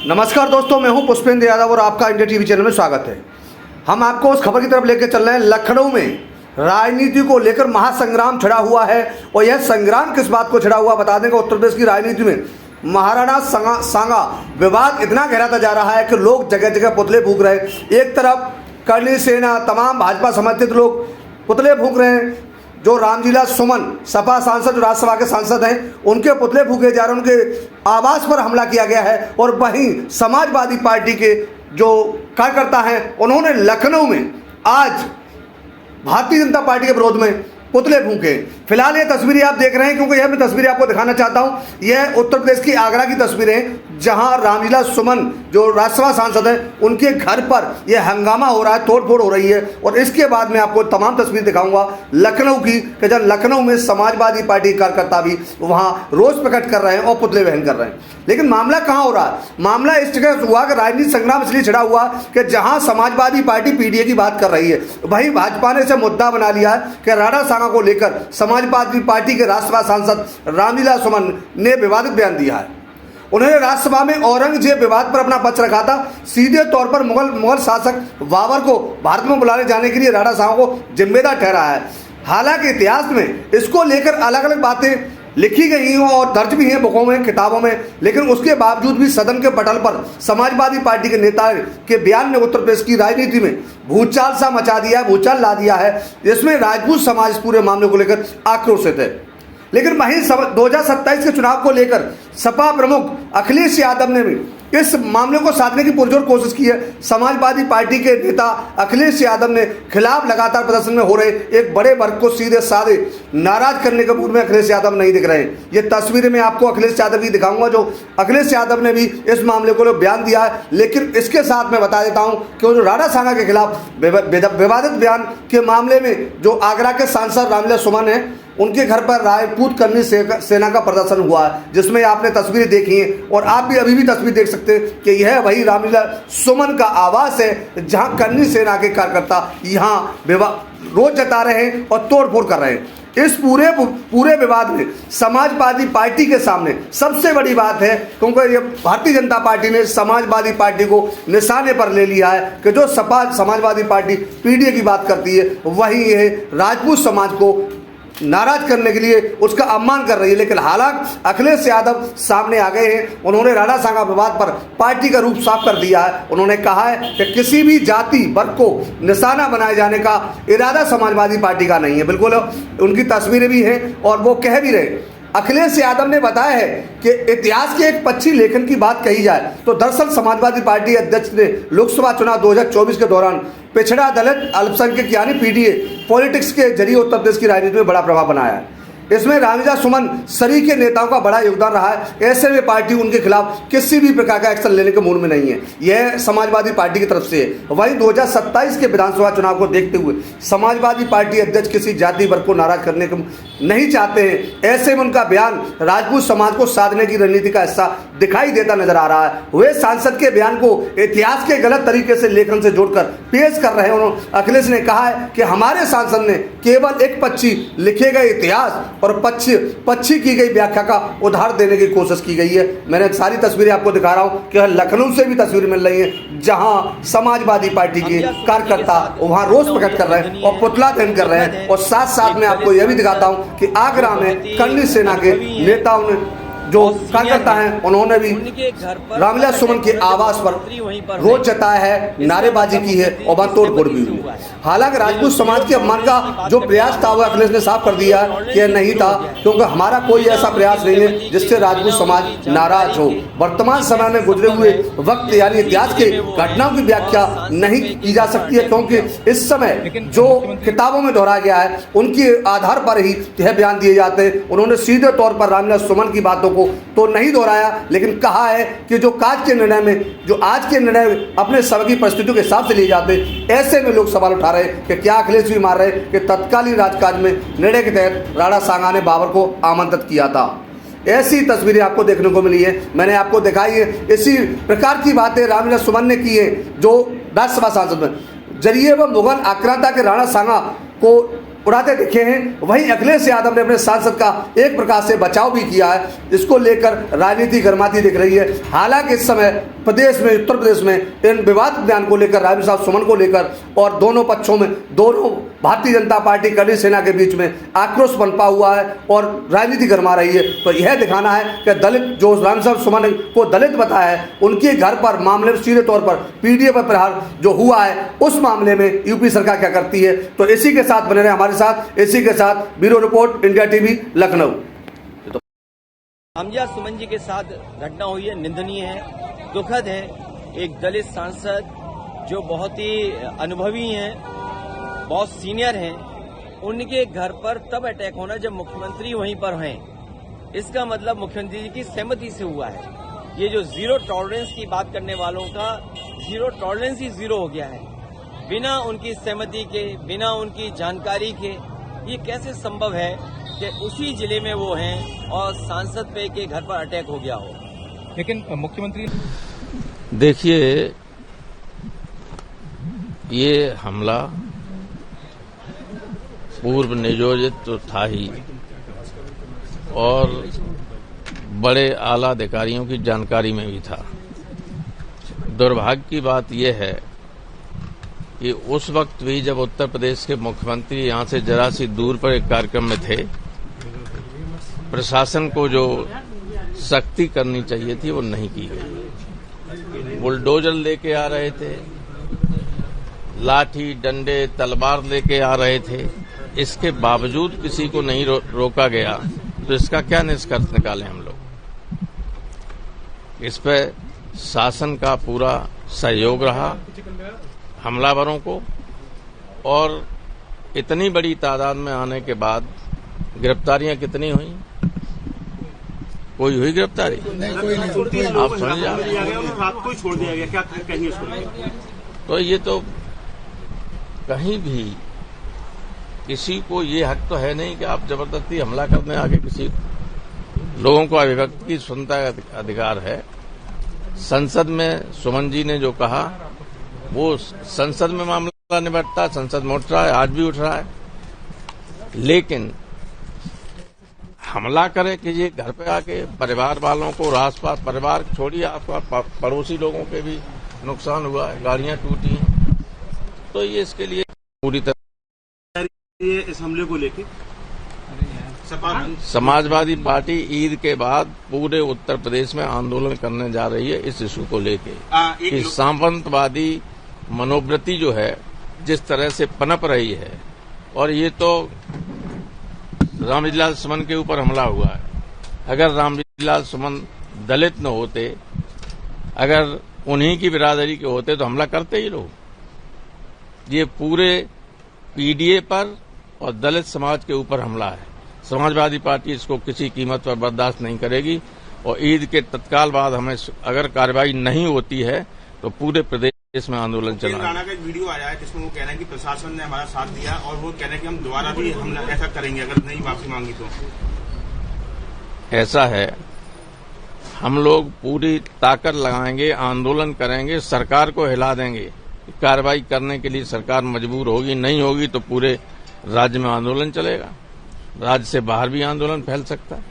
नमस्कार दोस्तों, मैं हूं पुष्पेंद्र यादव और आपका इंडिया टीवी चैनल में स्वागत है। हम आपको उस खबर की तरफ लेकर चल रहे हैं। लखनऊ में राजनीति को लेकर महासंग्राम छिड़ा हुआ है और यह संग्राम किस बात को छिड़ा हुआ बता देंगे। उत्तर प्रदेश की राजनीति में महाराणा सांगा विवाद इतना गहराता जा रहा है कि लोग जगह जगह पुतले फूंक रहे हैं। एक तरफ करणी सेना, तमाम भाजपा समर्थित लोग पुतले फूंक रहे हैं। जो रामलीला सुमन सपा सांसद, राज्यसभा के सांसद हैं, उनके पुतले फूके जा रहे हैं, उनके आवास पर हमला किया गया है। और वहीं समाजवादी पार्टी के जो कार्यकर्ता हैं, उन्होंने लखनऊ में आज भारतीय जनता पार्टी के विरोध में पुतले फूके। फिलहाल ये तस्वीरें आप देख रहे हैं, क्योंकि यह मैं तस्वीरें आपको दिखाना चाहता हूं। यह उत्तर प्रदेश की आगरा की तस्वीरें, जहां रामलीला सुमन जो राज्यसभा सांसद हैं, उनके घर पर यह हंगामा हो रहा है, तोड़फोड़ हो रही है। और इसके बाद मैं आपको तमाम तस्वीर दिखाऊंगा लखनऊ की, कि जब लखनऊ में समाजवादी पार्टी कार्यकर्ता भी वहां रोष प्रकट कर रहे हैं और पुतले दहन कर रहे हैं। लेकिन मामला कहां हो रहा है? मामला इस जगह हुआ कि राजनीतिक संग्राम इसलिए छिड़ा हुआ कि जहां समाजवादी पार्टी पीडीए की बात कर रही है, वहीं भाजपा ने इसे मुद्दा बना लिया है कि राणा सांगा को लेकर समाजवादी पार्टी के राज्यसभा सांसद रामलीला सुमन ने विवादित बयान दिया है। उन्होंने राज्यसभा में औरंगजेब विवाद पर अपना पक्ष रखा था। सीधे तौर पर मुगल शासक बाबर को भारत में बुलाने जाने के लिए राणा सांगा को जिम्मेदार ठहराया है। हालांकि इतिहास में इसको लेकर अलग अलग बातें लिखी गई हैं और दर्ज भी हैं बुकों में, किताबों में, लेकिन उसके बावजूद भी सदन के पटल पर समाजवादी पार्टी के नेता के बयान ने उत्तर प्रदेश की राजनीति में भूचाल सा मचा दिया है, भूचाल ला दिया है। जिसमें राजपूत समाज पूरे मामले को लेकर आक्रोशित है। लेकिन वहीं 2027 के चुनाव को लेकर सपा प्रमुख अखिलेश यादव ने भी इस मामले को साधने की पुरजोर कोशिश की है। समाजवादी पार्टी के नेता अखिलेश यादव ने खिलाफ लगातार प्रदर्शन में हो रहे एक बड़े वर्ग को सीधे साधे नाराज करने के मूड में अखिलेश यादव नहीं दिख रहे हैं। ये तस्वीरें मैं आपको अखिलेश यादव की दिखाऊंगा, जो अखिलेश यादव ने भी इस मामले को बयान दिया है। लेकिन इसके साथ मैं बता देता हूं कि जो राणा सांगा के खिलाफ विवादित बयान के मामले में जो आगरा के सांसद रामलीला सुमन है, उनके घर पर राजपूत करनी सेना का प्रदर्शन हुआ है, जिसमें आपने तस्वीरें देखी हैं। और आप भी अभी भी तस्वीर देख सकते हैं कि यह वही रामलीला सुमन का आवास है, जहां करनी सेना के कार्यकर्ता यहां रोष जता रहे हैं और तोड़फोड़ कर रहे हैं। इस पूरे विवाद में समाजवादी पार्टी के सामने सबसे बड़ी बात है, क्योंकि ये भारतीय जनता पार्टी ने समाजवादी पार्टी को निशाने पर ले लिया है कि जो समाजवादी पार्टी पीडीए की बात करती है, वही ये राजपूत समाज को नाराज करने के लिए उसका अपमान कर रही है। लेकिन हालांकि अखिलेश यादव सामने आ गए हैं। उन्होंने राणा सांगा विवाद पर पार्टी का रूप साफ कर दिया है। उन्होंने कहा है कि किसी भी जाति वर्ग को निशाना बनाए जाने का इरादा समाजवादी पार्टी का नहीं है। बिल्कुल उनकी तस्वीरें भी हैं और वो कह भी रहे। अखिलेश यादव ने बताया है कि इतिहास के एक पक्षी लेखन की बात कही जाए तो दरअसल समाजवादी पार्टी अध्यक्ष ने लोकसभा चुनाव 2024 के दौरान पिछड़ा दलित अल्पसंख्यक यानी पीडीए पॉलिटिक्स के जरिए उत्तर प्रदेश की राजनीति में बड़ा प्रभाव बनाया है। इसमें रामलीला सुमन सरी के नेताओं का बड़ा योगदान रहा है। ऐसे में पार्टी उनके खिलाफ किसी भी प्रकार का एक्शन लेने के मूड में नहीं है। यह समाजवादी पार्टी की तरफ से है। वहीं 2027 के विधानसभा चुनाव को देखते हुए समाजवादी पार्टी अध्यक्ष किसी जाति वर्ग को नाराज करने को नहीं चाहते हैं। ऐसे में उनका बयान राजपूत समाज को साधने की रणनीति का हिस्सा दिखाई देता नजर आ रहा है। वे सांसद के बयान को इतिहास के गलत तरीके से लेखन से जोड़कर पेश कर रहे हैं। अखिलेश ने कहा है कि हमारे सांसद ने केवल एक पक्षी लिखे गए इतिहास और पक्षी की गई व्याख्या का उदाहरण देने की कोशिश की गई है। मैंने सारी तस्वीरें आपको दिखा रहा हूं कि लखनऊ से भी तस्वीरें मिल रही हैं, जहां समाजवादी पार्टी के कार्यकर्ता वहां रोष प्रकट कर रहे हैं और पुतला दहन कर रहे हैं। और साथ साथ में आपको यह भी दिखाता हूं कि आगरा में करनी सेना के नेताओं ने जो कार्यकर्ता हैं, उन्होंने भी रामलीला सुमन के आवास पर रोष जताया है, नारेबाजी की है और वहां तोड़फोड़ भी हुई। हालांकि राजपूत समाज के अपमान का जो प्रयास था वो अखिलेश ने साफ कर दिया कि यह नहीं था, क्योंकि हमारा कोई ऐसा प्रयास नहीं है जिससे राजपूत समाज नाराज हो। वर्तमान समय में गुजरे हुए वक्त यानी इतिहास के घटनाओं की व्याख्या नहीं की जा सकती है, क्योंकि इस समय जो किताबों में दोहराया गया है उनके आधार पर ही यह बयान दिए जाते हैं। उन्होंने सीधे तौर पर रामलीला सुमन की बातों को तो नहीं दोहराया, लेकिन कहा है कि जो आज के निर्णय में जो आज के निर्णय अपने समय की परिस्थितियों के हिसाब से लिए जाते, ऐसे में लोग सवाल उठा रहे कि क्या अखिलेश भी मार रहे कि तत्कालीन राजकाज में निर्णय के तहत राणा सांगा ने बाबर को आमंत्रित किया था। ऐसी तस्वीरें आपको देखने को मिली है, मैंने आपको दिखाई है। इसी प्रकार की बातें रामलीला सुमन ने की है, जो राज्यसभा सांसद में जरिए व मुगल आक्रांता के राणा सांगा को उड़ाते दिखे हैं। वहीं अखिलेश यादव ने अपने सांसद का एक प्रकार से बचाव भी किया है। इसको लेकर राजनीति गर्माती दिख रही है। हालांकि इस समय प्रदेश में, उत्तर प्रदेश में इन विवाद बयान को लेकर, राजू साहब सुमन को लेकर और दोनों पक्षों में, दोनों भारतीय जनता पार्टी कड़ी सेना के बीच में आक्रोश पनपा हुआ है और राजनीति गरमा रही है। तो यह दिखाना है कि दलित, जो राजू साहब सुमन को दलित बताया है, उनके घर पर मामले में सीधे तौर पर पीडीए पर प्रहार जो हुआ है, उस मामले में यूपी सरकार क्या करती है। तो इसी के साथ बने रहे हमारे साथ, इसी के साथ bureau report, India TV, Lucknow. Hamza Suman ji के साथ घटना हुई है, निंदनीय है, दुखद है। एक दलित सांसद जो बहुत ही अनुभवी हैं, बहुत सीनियर हैं, उनके घर पर तब अटैक होना जब मुख्यमंत्री वहीं पर हैं। इसका मतलब मुख्यमंत्री जी की सहमति से हुआ है। ये जो जीरो टॉलरेंस की बात करने वालों का जीरो टॉलरेंस ही जीरो हो गया है। बिना उनकी सहमति के, बिना उनकी जानकारी के ये कैसे संभव है कि उसी जिले में वो हैं और सांसद पे के घर पर अटैक हो गया हो। लेकिन मुख्यमंत्री, देखिए, ये हमला पूर्व नियोजित तो था ही और बड़े आला अधिकारियों की जानकारी में भी था। दुर्भाग्य की बात यह है कि उस वक्त भी जब उत्तर प्रदेश के मुख्यमंत्री यहां से जरा सी दूर पर एक कार्यक्रम में थे, प्रशासन को जो सख्ती करनी चाहिए थी वो नहीं की गई। बुलडोजर लेके आ रहे थे, लाठी डंडे तलवार लेके आ रहे थे, इसके बावजूद किसी को नहीं रोका गया। तो इसका क्या निष्कर्ष निकालें हम लोग? इस पर शासन का पूरा सहयोग रहा हमलावरों को, और इतनी बड़ी तादाद में आने के बाद गिरफ्तारियां कितनी हुई? कोई हुई गिरफ्तारी? आप समझ रात को ही छोड़ दिया गया, क्या कहेंगे इसको? तो ये तो कहीं भी किसी को ये हक तो है नहीं कि आप जबरदस्ती हमला करने आगे किसी लोगों को अभिव्यक्ति की स्वतंत्रता का अधिकार है। संसद में सुमन जी ने जो कहा वो संसद में मामला निपटता है, संसद में उठ रहा है, आज भी उठ रहा है। लेकिन हमला करे कि ये घर पे आके परिवार वालों को, आसपास परिवार छोड़िए, आसपास पड़ोसी लोगों के भी नुकसान हुआ है, गाड़ियां टूटी हैं। तो ये इसके लिए पूरी तरह इस हमले को लेके समाजवादी पार्टी ईद के बाद पूरे उत्तर प्रदेश में आंदोलन करने जा रही है इस इशू को लेके कि सामंतवादी मनोवृत्ति जो है जिस तरह से पनप रही है, और ये तो रामजीलाल सुमन के ऊपर हमला हुआ है। अगर रामजीलाल सुमन दलित न होते, अगर उन्हीं की बिरादरी के होते तो हमला करते ही लोग। ये पूरे पीडीए पर और दलित समाज के ऊपर हमला है। समाजवादी पार्टी इसको किसी कीमत पर बर्दाश्त नहीं करेगी और ईद के तत्काल बाद हमें अगर कार्रवाई नहीं होती है तो पूरे प्रदेश में आंदोलन चलाएंगे। राणा का एक वीडियो आया है जिसमें वो कह रहे हैं कि प्रशासन ने हमारा साथ दिया और वो कह रहे हैं कि हम दोबारा भी हमला ऐसा करेंगे अगर नहीं वापसी मांगी तो। ऐसा है, हम लोग पूरी ताकत लगाएंगे, आंदोलन करेंगे, सरकार को हिला देंगे। कार्रवाई करने के लिए सरकार मजबूर होगी, नहीं होगी तो पूरे राज्य में आंदोलन चलेगा। राज्य से बाहर भी आंदोलन फैल सकता है।